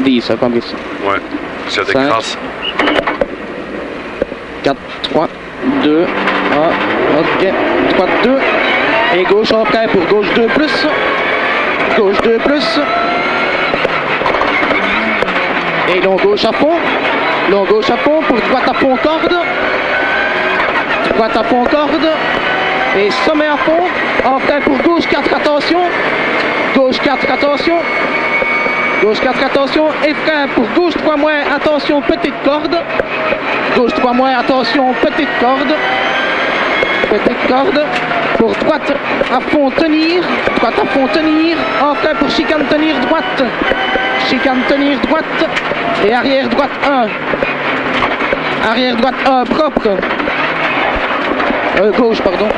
10, Fabrice. Ouais, c'est des grâces. 4, 3, 2, 1, ok, 3, 2, et gauche en prêt pour gauche 2 plus, gauche 2 plus, et long gauche à fond pour droite à fond corde, droite à fond corde, et sommet à fond, en prêt pour gauche 4, attention, gauche 4, attention, gauche 4, attention, et frein pour gauche 3 moins, attention, petite corde, gauche 3 moins, attention, petite corde, pour droite à fond tenir, en frein pour chicane tenir droite, et arrière droite 1, propre, gauche pardon,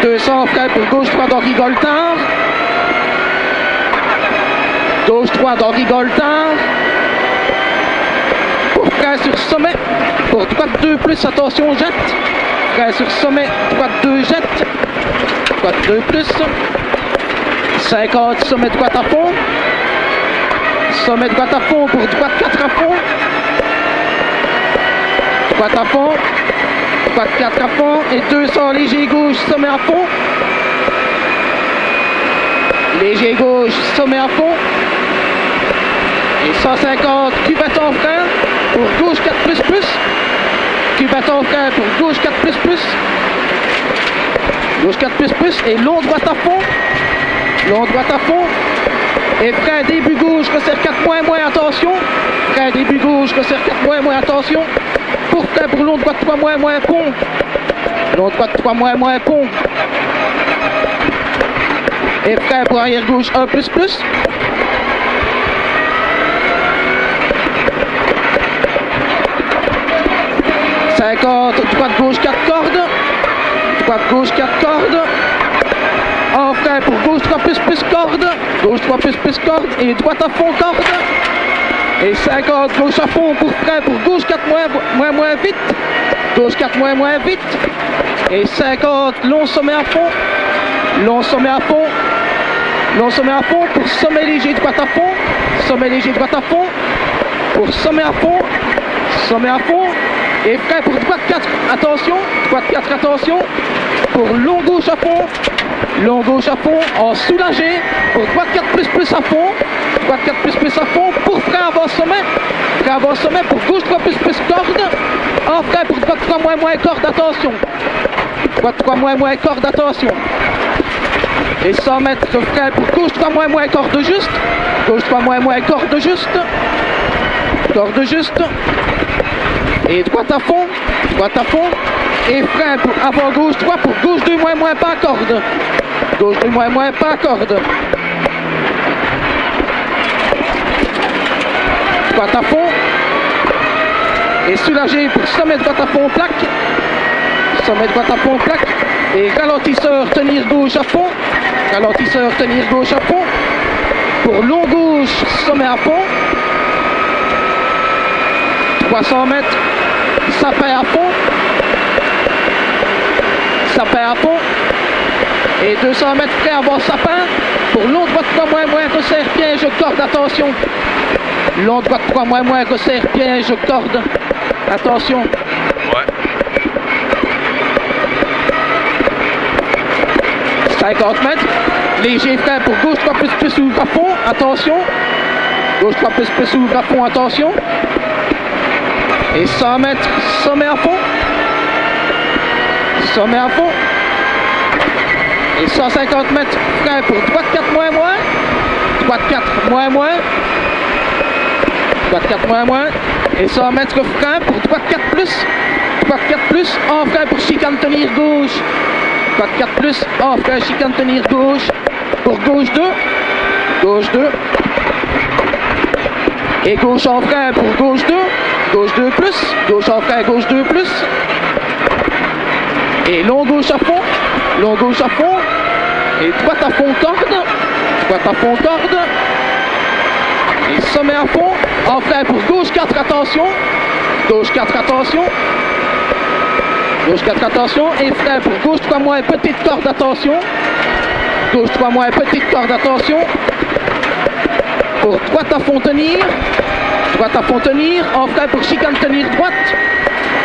200 frein pour gauche 3 d'Henri Goltard, gauche 3 d'Henri Goltard, pour frein sur sommet, pour droite 2 plus, attention jette, frein sur sommet, droite 2 jette, droite 2 plus, 50 sommet droite à fond, pour droite 4 à fond, droite à fond, droite 4 à fond, et 200 léger gauche, sommet à fond, léger gauche, sommet à fond, et 150 cubette en frein pour gauche 4 plus plus, cubette en frein pour gauche 4 plus plus, gauche 4 plus plus, et long droite à fond, et frein début gauche, resserre 4 moins, attention, frein début gauche, resserre 4 moins, attention, pour frein pour long droite 3 moins, pont, long droite 3 moins, pont, et frein pour arrière gauche 1 plus plus, droite gauche 4 cordes, en frein pour gauche 3 plus corde, et droite à fond corde, et 50 gauche à fond pour frein pour gauche 4 moins vite, gauche 4 moins vite, et 50 long sommet à fond, pour sommet léger droite à fond, pour sommet à fond, et frein pour droite 4, attention, pour long gauche à fond, en soulagé, pour droite 4 plus à fond, pour frein avant sommet, pour gauche 3 plus corde, en frein pour droite 3 moins corde, attention, droite 3 moins corde, attention, et 100 mètres frein pour gauche 3 moins corde juste, corde juste, et droite à fond, et frein pour avant gauche 3 pour gauche 2 moins pas corde, droite à fond, et soulagé pour sommet droite à fond plaque, et ralentisseur tenir gauche à fond, pour long gauche sommet à fond, 300 mètres, sapin à fond, et 200 mètres près avant sapin, pour long droite 3 moins resserre piège corde, attention, long droite 3 moins resserre piège corde, attention, ouais, 50 mètres, léger frein pour gauche 3 plus ouvre à fond, attention, gauche 3 plus ouvre à fond, attention, et 100 mètres, sommet à fond, et 150 mètres, frein pour droite 4 moins, droite 4 moins, et 100 mètres frein pour droite 4 plus, en frein pour chicane tenir gauche, droite 4 plus, en frein chicane tenir gauche, pour gauche 2, et gauche en frein pour gauche 2 plus, gauche en frein, gauche 2 plus, et long gauche à fond, et droite à fond corde, et sommet à fond, en frein pour gauche 4, attention, et frein pour gauche 3 moins, petite corde, attention, pour droite à fond tenir. Droite à fond tenir. En frein pour chicane tenir droite.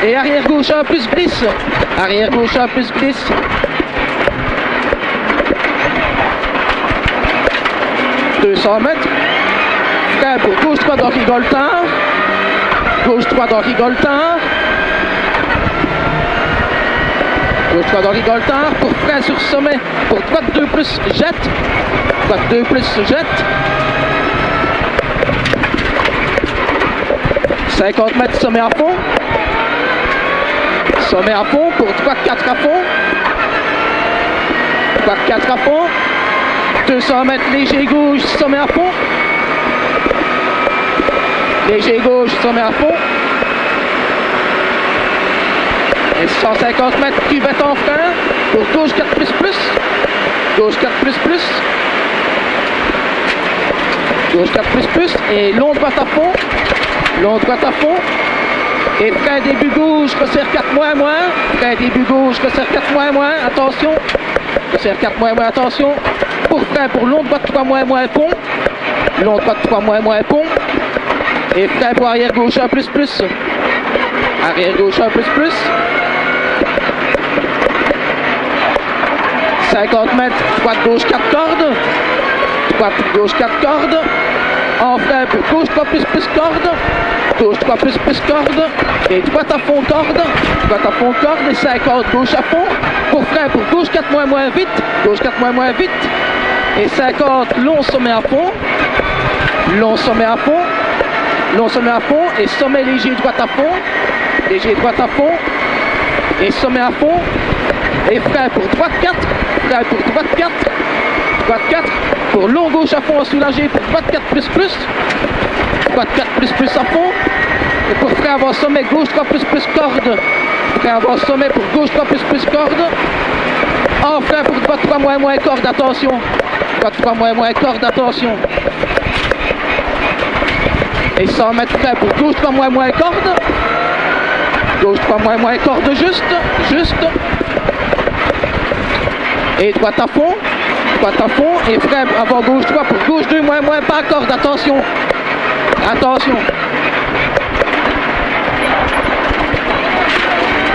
Et arrière gauche 1 plus glisse. Arrière gauche 1 plus glisse. « 200 mètres. Frein pour gauche droite d'Henri Goltin. Gauche droite d'Henri Goltin. Gauche droite d'Henri Goltin. Pour frein sur sommet. Pour droite 2 plus jette. Droite 2 plus jette. 50 mètres sommet à fond. Sommet à fond pour droite 4 à fond. Droite 4 à fond. 200 mètres léger gauche, sommet à fond. Léger gauche, sommet à fond. Et 150 mètres cuvette en frein. Pour gauche 4 plus plus. Gauche 4 plus plus. Gauche 4 plus plus. Et long droite à fond. Long droite à fond. Et frein début gauche, resserre 4 moins moins. Frein début gauche, resserre 4 moins moins. Attention. Resserre 4 moins moins, attention. Pour frein pour long droite 3 moins moins pont. Long droite 3 moins moins pont. Et frein pour arrière gauche 1 plus plus. Arrière gauche 1 plus plus. 50 mètres, droite gauche 4 cordes. Droite gauche 4 cordes. En frein pour gauche 3 plus plus cordes. Gauche 3 plus plus corde. Et droite à fond corde. Droite à fond corde. Et 50 gauche à fond. Pour frein pour gauche 4 moins moins vite. Gauche 4 moins moins vite. Et 50 long sommet à fond. Long sommet à fond. Long sommet à fond. Et sommet léger droite à fond. Léger droite à fond. Et sommet à fond. Et frein pour droite 4. Frein pour droite 4. Droite 4. Pour long gauche à fond soulagé pour droite 4 plus plus. Droite 4 plus plus à fond. Et pour frein avant sommet gauche 3 plus plus corde. Frein avant sommet pour gauche 3 plus plus corde. En frein pour droite 3 moins moins corde, attention. Droite 3 moins moins corde, attention. Et 100 mètres frein pour gauche 3 moins moins corde. Gauche 3 moins moins corde juste. Et droite à fond. Droite à fond. Et frein avant gauche 3 pour gauche 2 moins moins pas corde, attention. Attention.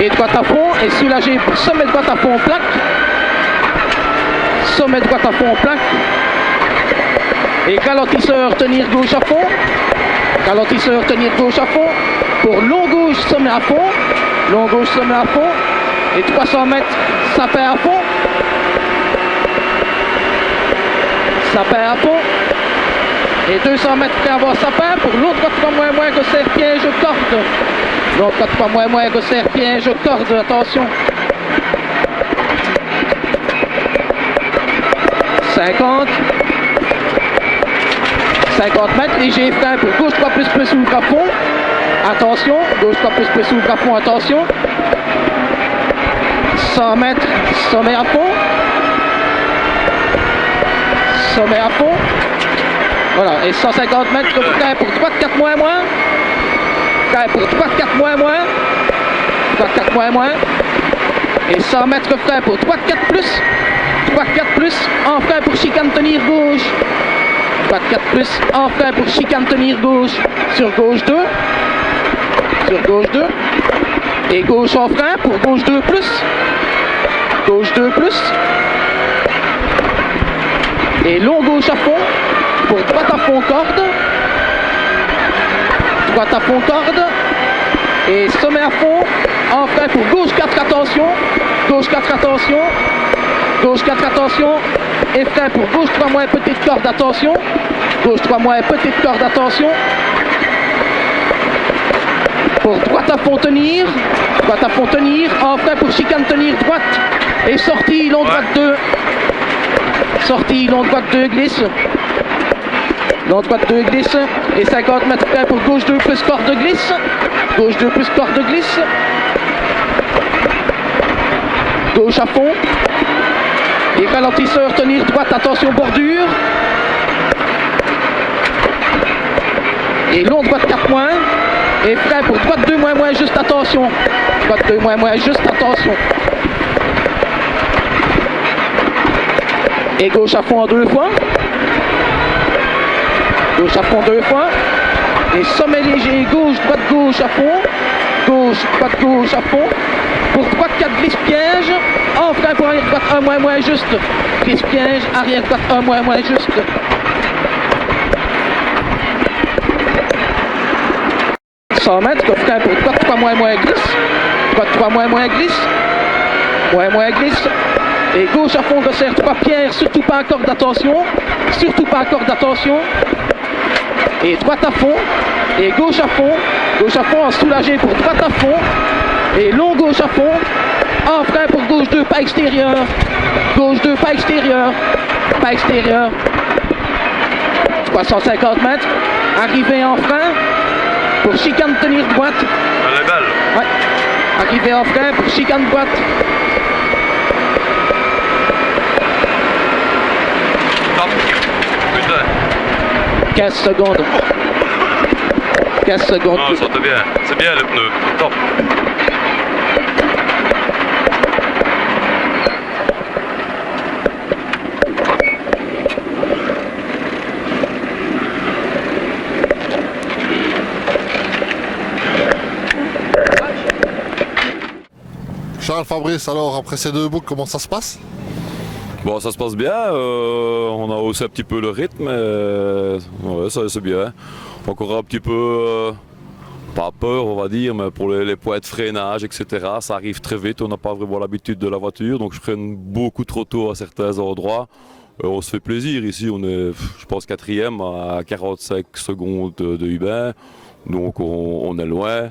Et droite à fond. Et soulagé pour sommet droite à fond plaque. Sommet droite à fond plaque. Et ralentisseur tenir gauche à fond. Ralentisseur tenir gauche à fond. Pour long gauche sommet à fond. Long gauche sommet à fond. Et 300 mètres sapin à fond. Sapin à fond. Et 200 mètres près avant sapin pour l'autre 3 moins moins Gosser piège corde. L'autre 3 moins moins Gosser piège corde, attention. 50. 50 mètres, léger frein pour gauche 3 plus plus ouvre à fond. Attention, gauche 3 plus plus ouvre à fond, attention. 100 mètres, sommet à fond. Sommet à fond. Voilà, et 150 mètres, frein pour droite 4 moins moins. Frein pour droite 4 moins moins. Droite 4 moins moins. Et 100 mètres frein pour droite 4 plus. Droite 4 plus, en frein pour chicane tenir gauche. Droite 4 plus, en frein pour chicane tenir gauche. Sur gauche 2. Sur gauche 2. Et gauche en frein pour gauche 2 plus. Gauche 2 plus. Et long gauche à fond. Pour droite à fond corde. Droite à fond corde. Et sommet à fond. En frein pour gauche 4, attention. Gauche 4, attention. Gauche 4, attention. Et frein pour gauche 3 moins petite corde, attention. Gauche 3 moins petite corde, attention. Pour droite à fond tenir. Droite à fond tenir. En frein pour chicane tenir droite. Et sortie long droite 2. Sortie long droite 2 glisse. Long droite 2 glisse. Et 50 mètres frein pour gauche 2 plus corde glisse. Gauche 2 plus corde glisse. Gauche à fond. Et ralentisseur tenir droite, attention bordure. Et long droite 4 moins. Et frein pour droite 2 moins moins, juste attention. Droite 2 moins moins, juste attention. Et gauche à fond en 2 fois. Gauche à fond 2 fois. Et sommet léger, gauche à fond. Gauche à fond. Pour droite 4 glisse piège. En frein pour arrière droite 1 moins juste. Glisse piège, arrière droite 1 moins juste. « 100 mètres, frein pour droite 3 moins glisse. Droite 3 moins glisse. Moins glisse. Et gauche à fond, resserre 3 pierres, surtout pas à corde d'attention. Surtout pas à corde d'attention. Et droite à fond. Et gauche à fond en soulagé pour droite à fond. Et long gauche à fond. En frein pour gauche 2, pas extérieur. Gauche 2, pas extérieur. Pas extérieur. 350 mètres. Arrivé en frein. Pour chicane tenir droite. Elle est belle. Ouais. Arrivé en frein pour chicane droite. Top. Putain. 15 secondes. 15 secondes. Non, ça te bien. C'est bien le pneu. Top. Charles, Fabrice, alors après ces 2 boucles, comment ça se passe? Bon, ça se passe bien, on a haussé un petit peu le rythme, ouais, ça c'est bien. Encore un petit peu, pas peur on va dire, mais pour les points de freinage, etc., ça arrive très vite, on n'a pas vraiment l'habitude de la voiture, donc je freine beaucoup trop tôt à certains endroits. On se fait plaisir, ici on est, je pense, 4e à 45 secondes de Hubert. Donc on est loin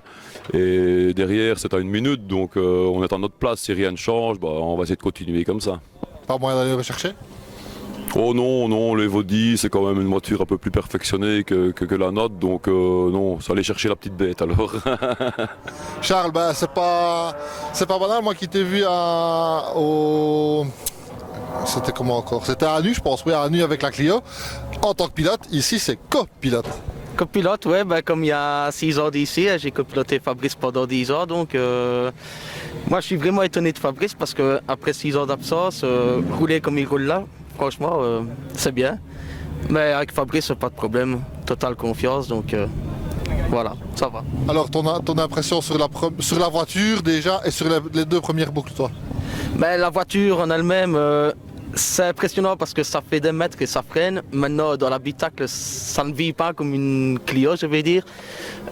et derrière c'est à 1 minute, donc on est à notre place. Si rien ne change, on va essayer de continuer comme ça. Pas moyen d'aller rechercher? Oh non, les Vaudis c'est quand même une voiture un peu plus perfectionnée que la nôtre, donc non, ça aller chercher la petite bête alors. Charles, c'est pas banal, moi qui t'ai vu C'était comment encore? C'était à Anu, je pense, oui, à Anu avec la Clio. En tant que pilote, ici c'est copilote. Copilote, ouais, comme il y a 6 ans d'ici, j'ai copiloté Fabrice pendant 10 ans, donc moi je suis vraiment étonné de Fabrice parce qu'après 6 ans d'absence, rouler comme il roule là, franchement, c'est bien. Mais avec Fabrice, pas de problème, totale confiance, donc voilà, ça va. Alors ton impression sur la voiture déjà et sur les 2 premières boucles, toi? Mais la voiture en elle-même, c'est impressionnant parce que ça fait des mètres et ça freine. Maintenant, dans l'habitacle, ça ne vit pas comme une Clio, je vais dire.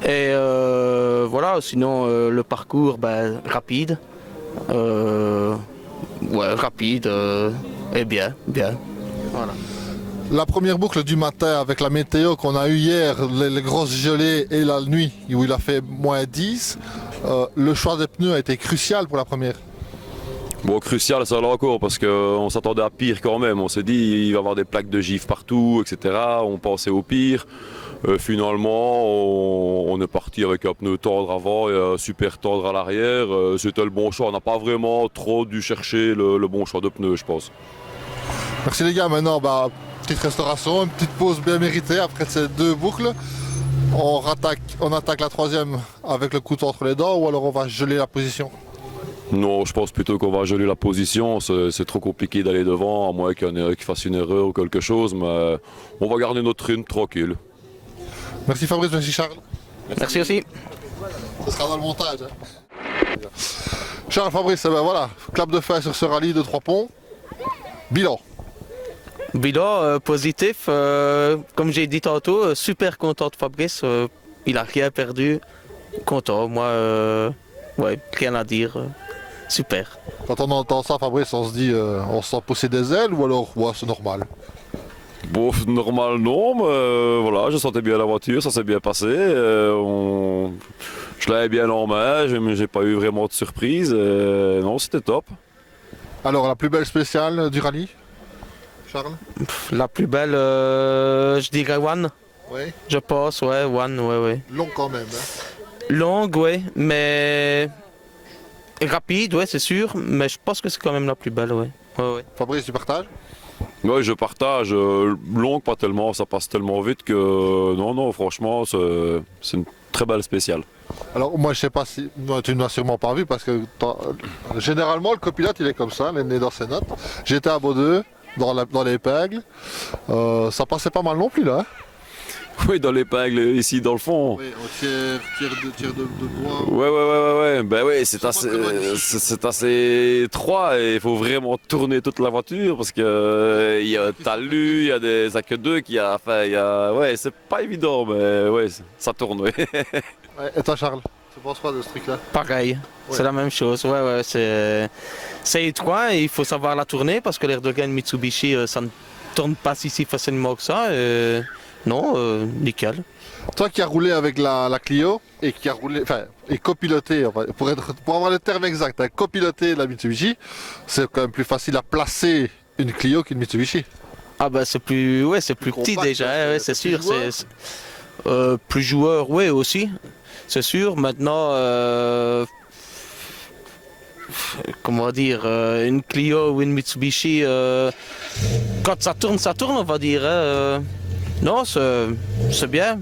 Et voilà, sinon, le parcours, rapide. Rapide et bien. Voilà. La première boucle du matin avec la météo qu'on a eu hier, les grosses gelées et la nuit où il a fait moins 10, le choix des pneus a été crucial pour la première. Bon, crucial ça là encore parce qu'on s'attendait à pire quand même. On s'est dit il va y avoir des plaques de gifle partout, etc. On pensait au pire. Finalement, on est parti avec un pneu tendre avant et un super tendre à l'arrière. C'était le bon choix. On n'a pas vraiment trop dû chercher le bon choix de pneus, je pense. Merci les gars. Maintenant, petite restauration, une petite pause bien méritée après ces 2 boucles. On attaque la 3e avec le couteau entre les dents ou alors on va geler la position? Non, je pense plutôt qu'on va geler la position. C'est trop compliqué d'aller devant, à moins qu'il y en ait qui fasse une erreur ou quelque chose. Mais on va garder notre rythme tranquille. Merci Fabrice, merci Charles. Merci aussi. Ce sera dans le montage. Charles, Fabrice, voilà, clap de fin sur ce rallye de 3 ponts. Bilan. Bilan positif, comme j'ai dit tantôt, super content de Fabrice. Il a rien perdu. Content, moi, rien à dire. Super. Quand on entend ça, Fabrice, on se dit, on se sent pousser des ailes ou alors, c'est normal? Bon, normal non, mais voilà, je sentais bien la voiture, ça s'est bien passé. Je l'avais bien en main, j'ai pas eu vraiment de surprise. Non, c'était top. Alors, la plus belle spéciale du rallye, Charles? La plus belle, je dirais One. Oui. Je pense, ouais, One, ouais. Long quand même. Longue, ouais, mais rapide, ouais, c'est sûr, mais je pense que c'est quand même la plus belle, ouais. Fabrice, tu partages? Oui, je partage. Longue, pas tellement, ça passe tellement vite que non, franchement, c'est une très belle spéciale. Alors moi je sais pas si tu ne m'as sûrement pas vu parce que généralement le copilote il est comme ça, il est né dans ses notes. J'étais à Baudeux dans l'épingle, ça passait pas mal non plus là. Oui, dans l'épingle, ici dans le fond. Oui, au tiers de bois. Ouais. Ben oui, c'est pas très magnifique. c'est assez étroit et il faut vraiment tourner toute la voiture parce que il y a un talus, il y a des aqueducs, ouais, c'est pas évident, mais ouais, ça tourne, oui. Ouais, et toi, Charles, tu penses quoi de ce truc-là? Pareil, c'est la même chose. Ouais, c'est étroit et il faut savoir la tourner parce que l'Erdogan Mitsubishi, ça ne tourne pas si facilement que ça. Non, nickel. Toi qui as roulé avec la Clio et qui a roulé, enfin, et copiloté, enfin, pour avoir le terme exact, hein, copiloté la Mitsubishi, c'est quand même plus facile à placer une Clio qu'une Mitsubishi. Ah bah c'est plus petit compact, déjà, hein, ouais, c'est c'est plus sûr. Plus joueur, oui aussi, c'est sûr. Maintenant, comment dire, une Clio ou une Mitsubishi, quand ça tourne, on va dire. Non, c'est bien.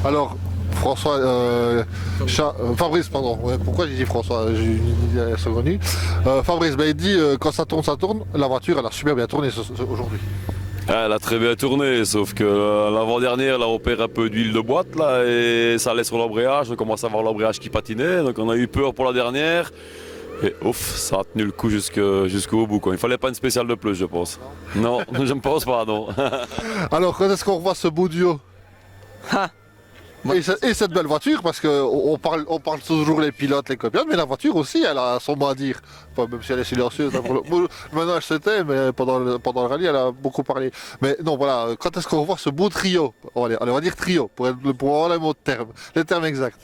Alors, Fabrice, pardon, ouais, pourquoi j'ai dit François, j'ai une idée seconde. Fabrice, il dit quand ça tourne, la voiture elle a super bien tourné aujourd'hui. Elle a très bien tourné, sauf que l'avant-dernière, là, on perd un peu d'huile de boîte, là, et ça allait sur l'embrayage, on commence à voir l'embrayage qui patinait, donc on a eu peur pour la dernière. Et ouf, ça a tenu le coup jusqu'au bout, quoi. Il fallait pas une spéciale de plus, je pense. Non, je ne pense pas, non. Alors, quand est-ce qu'on revoit ce beau duo? Ha. Et cette belle voiture, parce qu'on parle toujours les pilotes, les copilotes, mais la voiture aussi, elle a son mot à dire. Enfin, même si elle est silencieuse. Hein, maintenant, elle se tait, mais pendant le rallye, elle a beaucoup parlé. Mais non, voilà, quand est-ce qu'on revoit ce beau trio? On va dire trio, pour avoir les mots de terme, les termes exacts.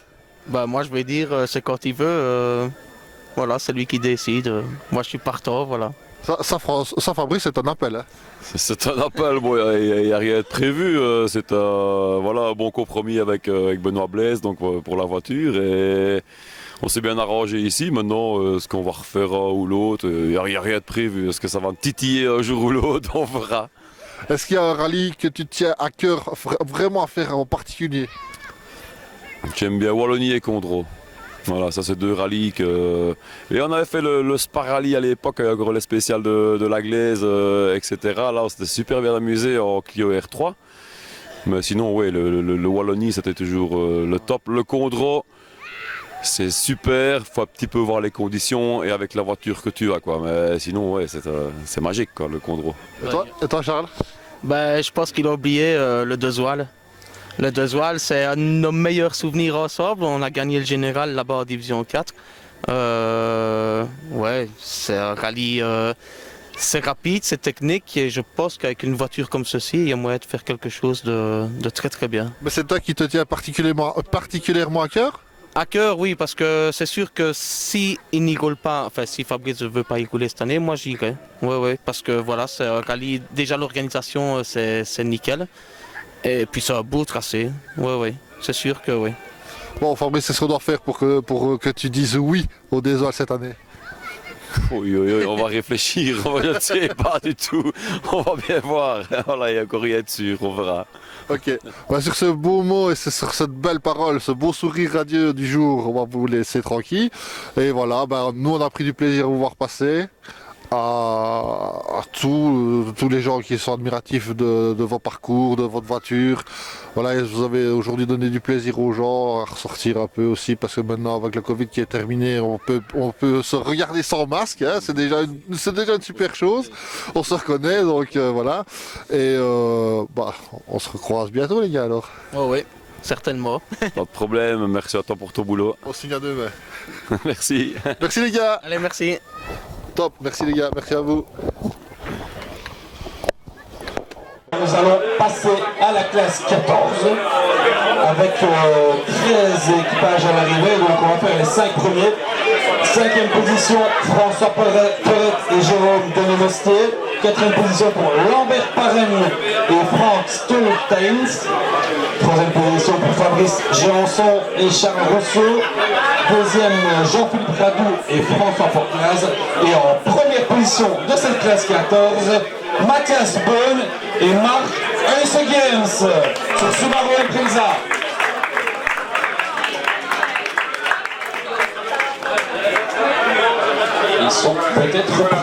Bah moi je vais dire, c'est quand il veut. Voilà, c'est lui qui décide. Moi je suis partant, voilà. Ça, Fabrice, c'est un appel. Hein. C'est un appel, bon, il n'y a rien de prévu. C'est un bon compromis avec Benoît Blaise donc, pour la voiture. Et on s'est bien arrangé ici. Maintenant, ce qu'on va refaire un ou l'autre, il n'y a rien de prévu. Est-ce que ça va me titiller un jour ou l'autre? On verra. Est-ce qu'il y a un rallye que tu tiens à cœur vraiment à faire en particulier? J'aime bien Wallonie et Condro. Voilà, ça c'est deux rallyes que... Et on avait fait le Spa Rally à l'époque, avec un relais spécial de la Glaise, etc. Là, on s'était super bien amusé en Clio R3. Mais sinon, oui, le Wallonie, c'était toujours le top. Le Condro, c'est super, faut un petit peu voir les conditions et avec la voiture que tu as, quoi. Mais sinon, ouais, c'est magique, quoi, le Condro. Et toi, Charles? Ben, je pense qu'il a oublié le Dezoil. Le Dezoil, c'est un de nos meilleurs souvenirs ensemble. On a gagné le général là-bas en division 4. Ouais, c'est un rallye, c'est rapide, c'est technique et je pense qu'avec une voiture comme ceci, il y a moyen de faire quelque chose de très très bien. Mais c'est toi qui te tient particulièrement à cœur? À cœur, oui, parce que c'est sûr que si il n'y roule pas, enfin si Fabrice ne veut pas y rouler cette année, moi j'irai. Ouais, parce que voilà, c'est un rallye, déjà l'organisation c'est nickel. Et puis c'est un beau tracé, ouais, c'est sûr que oui. Bon, Fabrice, c'est ce qu'on doit faire pour que tu dises oui au Dezoil cette année. Oui, on va réfléchir, je ne sais pas du tout. On va bien voir. Voilà, il n'y a encore rien de sûr, on verra. Ok, bah, sur ce beau mot et sur cette belle parole, ce beau sourire radieux du jour, on va vous laisser tranquille. Et voilà, bah, nous on a pris du plaisir à vous voir passer. À tous les gens qui sont admiratifs de vos parcours, de votre voiture. Voilà, vous avez aujourd'hui donné du plaisir aux gens à ressortir un peu aussi parce que maintenant avec le Covid qui est terminé, on peut se regarder sans masque, hein, c'est déjà une super chose. On se reconnaît donc voilà. Et on se recroise bientôt les gars alors. Oh oui, certainement. Pas de problème, merci à toi pour ton boulot. On signe à demain. Merci. Merci les gars. Allez, merci. Top, merci les gars, merci à vous. Nous allons passer à la classe 14 avec 13 équipages à l'arrivée, donc on va faire les 5 premiers. 5e position, François Perret et Jérôme Denis-Mostier. 4e position pour Lambert Parem et Franck Stoltains. 3e position pour Fabrice Gérançon et Charles Rousseau. 2e, Jean-Philippe Radou et François Fortlaz. Et en première position de cette classe 14, Mathias Bonne et Marc Eussegens sur Subaru Impreza. Ils sont peut-être